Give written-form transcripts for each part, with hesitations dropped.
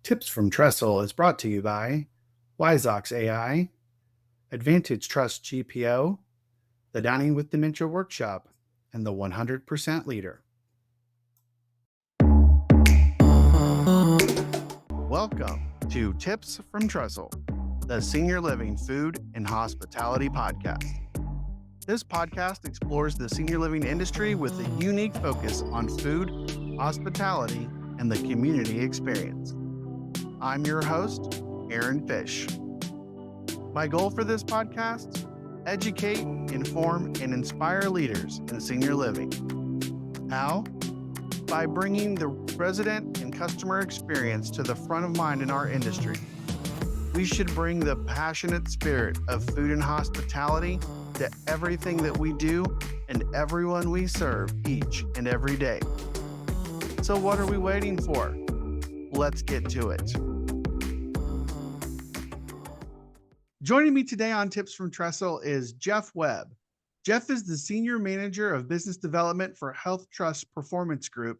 Tips from Trestle is brought to you by Wiseox AI, Advantage Trust GPO, the Dining with Dementia Workshop, and the 100% Leader. Welcome to Tips from Trestle, the Senior Living Food and Hospitality Podcast. This podcast explores the senior living industry with a unique focus on food, hospitality, and the community experience. I'm your host, Aaron Fish. My goal for this podcast: educate, inform, and inspire leaders in senior living. How? By bringing the resident and customer experience to the front of mind in our industry. We should bring the passionate spirit of food and hospitality to everything that we do and everyone we serve each and every day. So what are we waiting for? Let's get to it. Joining me today on Tips from Trestle is Jeff Webb. Jeff is the Senior Manager of Business Development for HealthTrust Performance Group.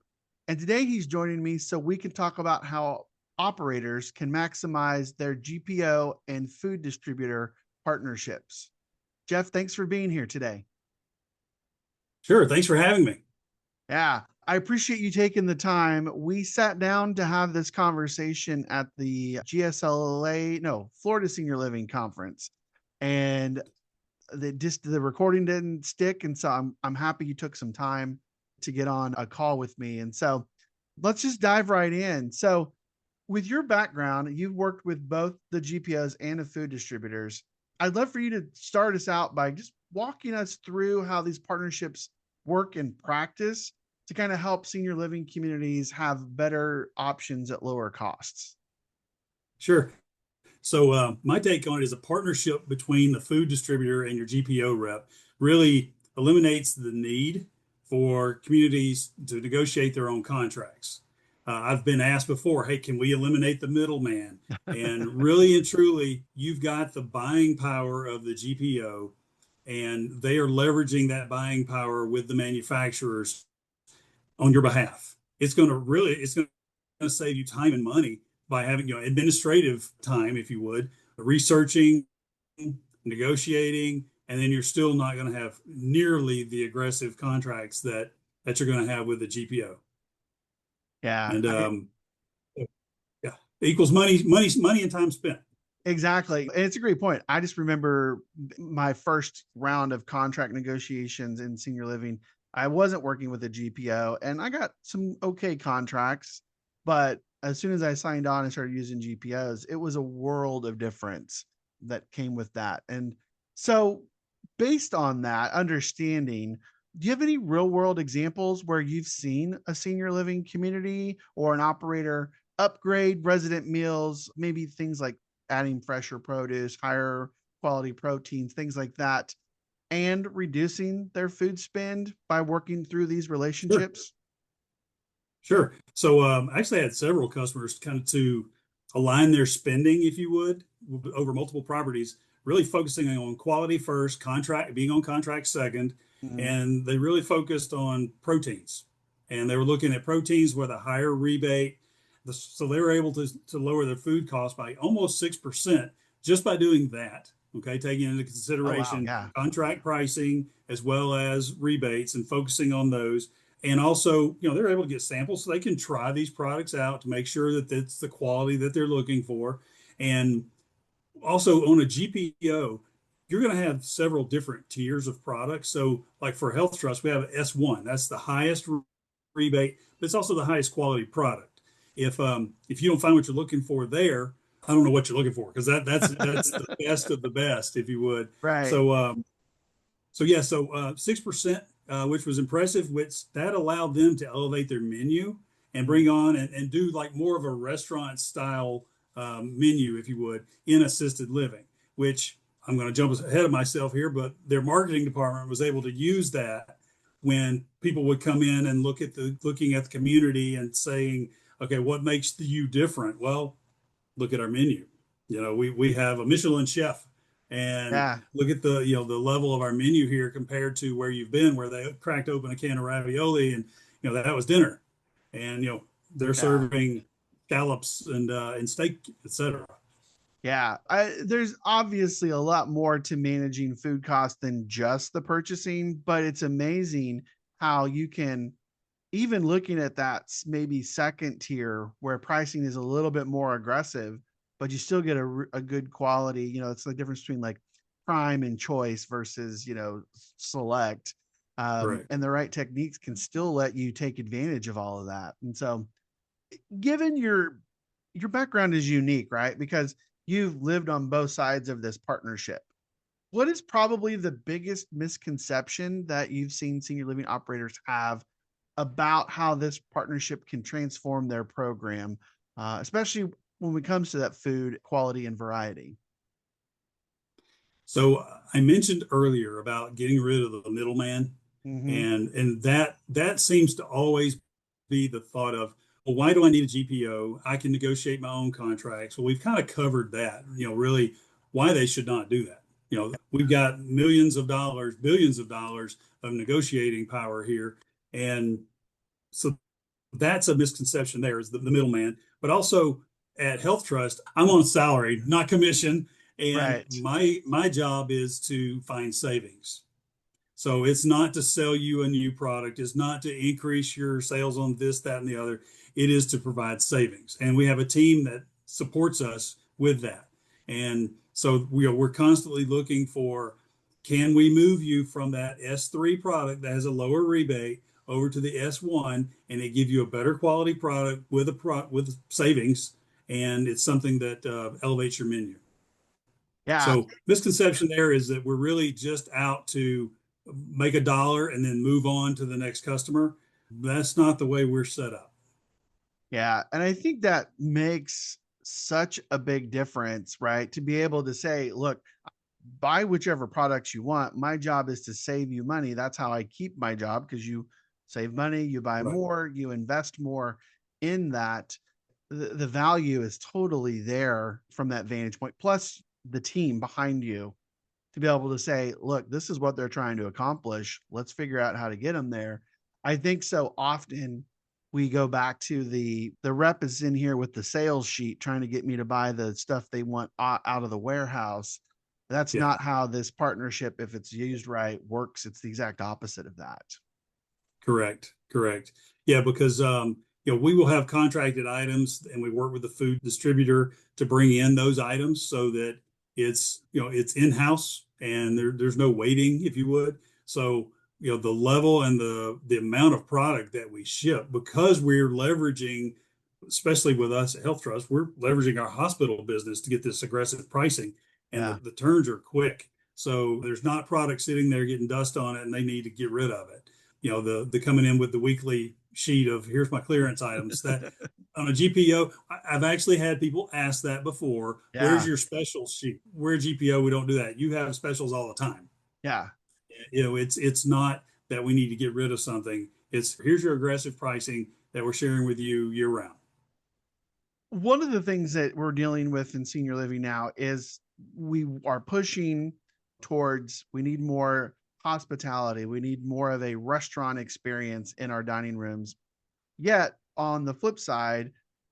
And today he's joining me so we can talk about how operators can maximize their GPO and food distributor partnerships. Jeff, thanks for being here today. Sure. Thanks for having me. Yeah, I appreciate you taking the time. We sat down to have this conversation at the Florida Senior Living Conference, and the recording didn't stick. And so I'm happy you took some time to get on a call with me. And so let's just dive right in. So with your background, you've worked with both the GPOs and the food distributors. I'd love for you to start us out by just walking us through how these partnerships work in practice to kind of help senior living communities have better options at lower costs. Sure. So my take on it is a partnership between the food distributor and your GPO rep really eliminates the need for communities to negotiate their own contracts. I've been asked before, hey, can we eliminate the middleman? And really and truly, you've got the buying power of the GPO, and they are leveraging that buying power with the manufacturers on your behalf. It's going to save you time and money by having, administrative time, if you would, researching, negotiating, and then you're still not going to have nearly the aggressive contracts that you're going to have with the GPO. Yeah. And equals money and time spent. Exactly. And it's a great point. I just remember my first round of contract negotiations in senior living. I wasn't working with a GPO and I got some okay contracts, but as soon as I signed on and started using GPOs, it was a world of difference that came with that. And so based on that understanding, do you have any real world examples where you've seen a senior living community or an operator upgrade resident meals, maybe things like adding fresher produce, higher quality proteins, things like that, and reducing their food spend by working through these relationships? Sure. So actually I had several customers kind of to align their spending, if you would, over multiple properties, really focusing on quality first, being on contract second. Mm-hmm. And they really focused on proteins, and they were looking at proteins with a higher rebate. So they were able to lower their food costs by almost 6% just by doing that. Okay, taking into consideration contract pricing as well as rebates and focusing on those. And also, they're able to get samples so they can try these products out to make sure that it's the quality that they're looking for. And also on a GPO, you're going to have several different tiers of products. So like for HealthTrust, we have S1. That's the highest rebate, but it's also the highest quality product. If you don't find what you're looking for there, I don't know what you're looking for, because that's the best of the best, if you would. Right. So 6%, which was impressive, which that allowed them to elevate their menu and bring on and do like more of a restaurant style menu, if you would, in assisted living, which I'm going to jump ahead of myself here, but their marketing department was able to use that when people would come in and looking at the community and saying, okay, what makes you different? Well, look at our menu. We have a Michelin chef, and look at the level of our menu here compared to where you've been, where they cracked open a can of ravioli and that was dinner, and they're serving scallops and steak, etc. Yeah, there's obviously a lot more to managing food costs than just the purchasing, but it's amazing how you can, even looking at that maybe second tier where pricing is a little bit more aggressive, but you still get a good quality. It's the difference between like prime and choice versus, select. Correct. And the right techniques can still let you take advantage of all of that. And so, given your background is unique, right? Because you've lived on both sides of this partnership. What is probably the biggest misconception that you've seen senior living operators have about how this partnership can transform their program, especially when it comes to that food quality and variety? So I mentioned earlier about getting rid of the middleman, Mm-hmm. and that seems to always be the thought of, well, why do I need a GPO? I can negotiate my own contracts. Well, we've kind of covered that, really why they should not do that. We've got millions of dollars, billions of dollars of negotiating power here. And so that's a misconception there is the middleman. But also at HealthTrust, I'm on salary, not commission. And Right. my job is to find savings. So it's not to sell you a new product. It's not to increase your sales on this, that, and the other. It is to provide savings. And we have a team that supports us with that. And so we're constantly looking for, can we move you from that S3 product that has a lower rebate over to the S1 and it give you a better quality product with savings, and it's something that elevates your menu. Yeah. So misconception there is that we're really just out to make a dollar and then move on to the next customer. That's not the way we're set up. Yeah. And I think that makes such a big difference, right? To be able to say, look, buy whichever products you want. My job is to save you money. That's how I keep my job, because you save money, you buy Right. more, you invest more in that. The value is totally there from that vantage point. Plus, the team behind you to be able to say, look, this is what they're trying to accomplish. Let's figure out how to get them there. I think so often we go back to the rep is in here with the sales sheet trying to get me to buy the stuff they want out of the warehouse. That's Yeah. not how this partnership, if it's used right, works. It's the exact opposite of that. Correct. Correct. Yeah, because we will have contracted items and we work with the food distributor to bring in those items so that it's in-house and there's no waiting, if you would. So, the level and the amount of product that we ship, because we're leveraging, especially with us at HealthTrust, we're leveraging our hospital business to get this aggressive pricing, and Yeah. the turns are quick. So there's not product sitting there getting dust on it and they need to get rid of it. The coming in with the weekly sheet of, here's my clearance items. That on a GPO, I've actually had people ask that before. Where's Yeah. your special sheet? We're a GPO, we don't do that. You have specials all the time. Yeah. It's not that we need to get rid of something. It's, here's your aggressive pricing that we're sharing with you year round. One of the things that we're dealing with in senior living now is we are pushing towards, we need more hospitality. We need more of a restaurant experience in our dining rooms. Yet on the flip side,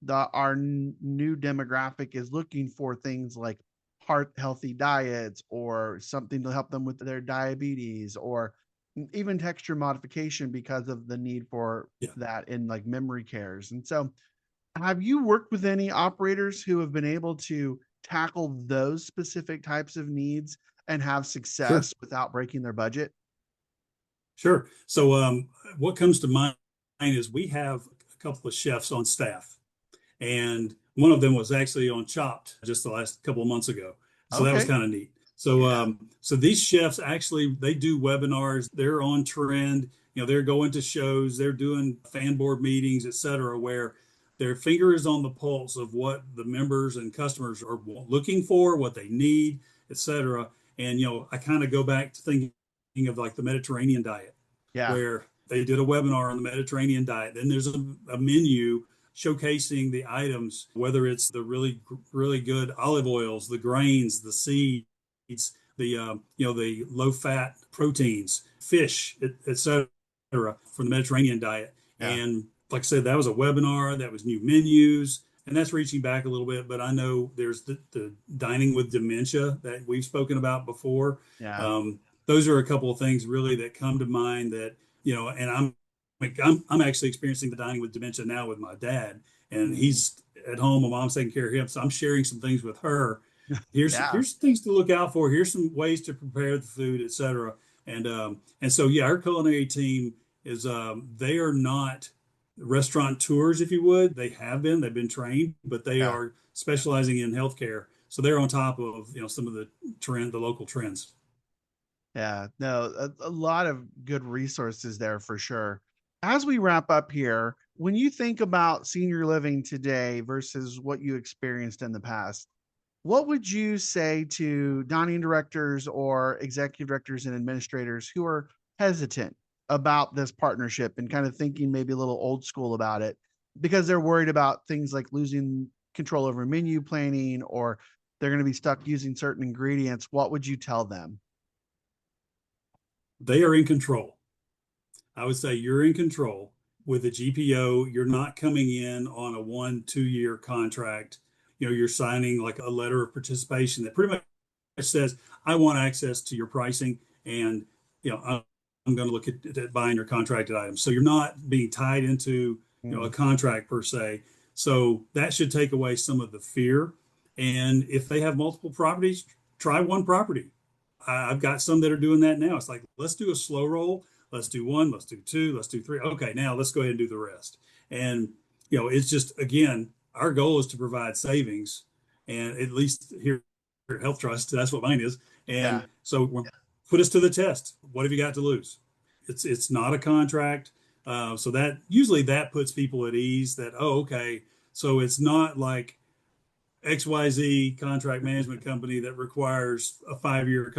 our new demographic is looking for things like heart healthy diets or something to help them with their diabetes, or even texture modification because of the need for Yeah, that in like memory cares. And so, have you worked with any operators who have been able to tackle those specific types of needs and have sure. success without breaking their budget? Sure. So, what comes to mind is we have a couple of chefs on staff, and one of them was actually on Chopped just the last couple of months ago. So that was Okay. kind of neat. So, Yeah. so these chefs actually they do webinars. They're on trend. They're going to shows. They're doing fan board meetings, et cetera, where their finger is on the pulse of what the members and customers are looking for, what they need, et cetera. And I kind of go back to thinking of like the Mediterranean diet, Yeah. where they did a webinar on the Mediterranean diet. Then there's a menu showcasing the items, whether it's the really good olive oils, the grains, the seeds, the low fat proteins, fish, etc. from the Mediterranean diet. Yeah. And like I said, that was a webinar. That was new menus. and that's reaching back a little bit, but I know there's the dining with dementia that we've spoken about before. Yeah. Those are a couple of things really that come to mind that, and I'm actually experiencing the dining with dementia now with my dad, and he's at home. My mom's taking care of him, so I'm sharing some things with her. Yeah. Here's things to look out for. Here's some ways to prepare the food, et cetera. And so yeah, our culinary team is they are not restaurateurs, if you would. They've been trained, but they Yeah. are specializing in healthcare. So they're on top of some of the local trends. Yeah, no, a lot of good resources there for sure. As we wrap up here, when you think about senior living today versus what you experienced in the past, what would you say to dining directors or executive directors and administrators who are hesitant about this partnership and kind of thinking maybe a little old school about it because they're worried about things like losing control over menu planning or they're going to be stuck using certain ingredients? What would you tell them? They are in control. I would say you're in control with a GPO. You're not coming in on a 1-2 year contract. You're signing like a letter of participation that pretty much says, I want access to your pricing, and I'm going to look at buying your contracted items. So you're not being tied into a contract per se. So that should take away some of the fear. And if they have multiple properties, try one property. I've got some that are doing that now. It's like, let's do a slow roll. Let's do one, let's do two, let's do three. Okay, now let's go ahead and do the rest. And, it's just, again, our goal is to provide savings. And at least here at HealthTrust, that's what mine is. And Yeah. so put us to the test. What have you got to lose? It's not a contract. So that usually that puts people at ease that, oh, okay. So it's not like XYZ contract management company that requires a 5-year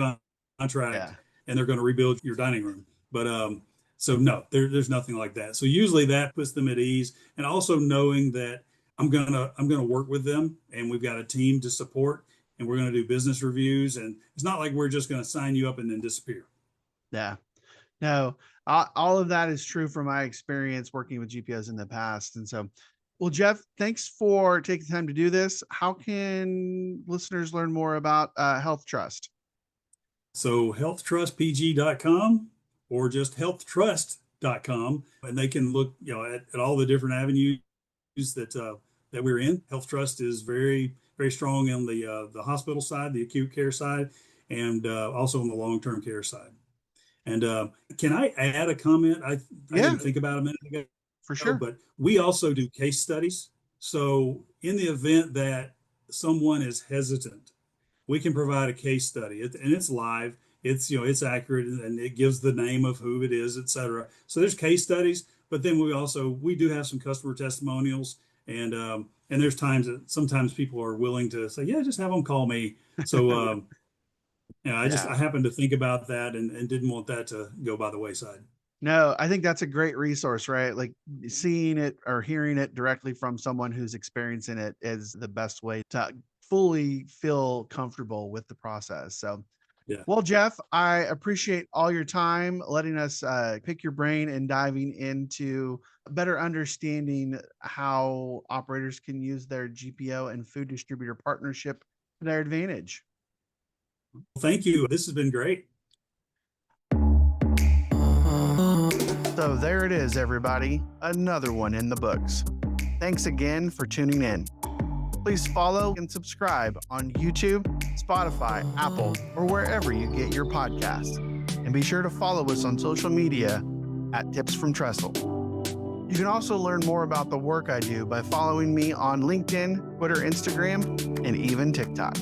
contract Yeah. and they're going to rebuild your dining room. But so no, there's nothing like that. So usually that puts them at ease, and also knowing that I'm gonna work with them, and we've got a team to support, and we're gonna do business reviews, and it's not like we're just gonna sign you up and then disappear. Yeah. No, all of that is true from my experience working with GPOs in the past. And so, well, Jeff, thanks for taking the time to do this. How can listeners learn more about HealthTrust? So healthtrustpg.com or just healthtrust.com, and they can look at all the different avenues that we're in. HealthTrust is very, very strong on the hospital side, the acute care side, and also on the long-term care side. And can I add a comment? I didn't think about a minute ago, For sure. but we also do case studies. So in the event that someone is hesitant, we can provide a case study, and it's live. It's accurate, and it gives the name of who it is, et cetera. So there's case studies, but then we do have some customer testimonials, and there's times that sometimes people are willing to say, yeah, just have them call me. So I happened to think about that and didn't want that to go by the wayside. No, I think that's a great resource, right? Like seeing it or hearing it directly from someone who's experiencing it is the best way to fully feel comfortable with the process. So, Yeah. well, Jeff, I appreciate all your time letting us pick your brain and diving into better understanding how operators can use their GPO and food distributor partnership to their advantage. Thank you. This has been great. So there it is, everybody. Another one in the books. Thanks again for tuning in. Please follow and subscribe on YouTube, Spotify, Apple, or wherever you get your podcasts. And be sure to follow us on social media at Tips from Trestle. You can also learn more about the work I do by following me on LinkedIn, Twitter, Instagram, and even TikTok.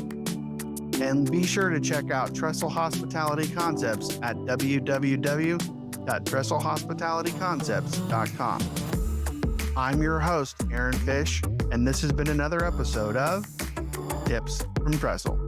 And be sure to check out Trestle Hospitality Concepts at www.trestlehospitalityconcepts.com. I'm your host, Aaron Fish, and this has been another episode of Tips from Trestle.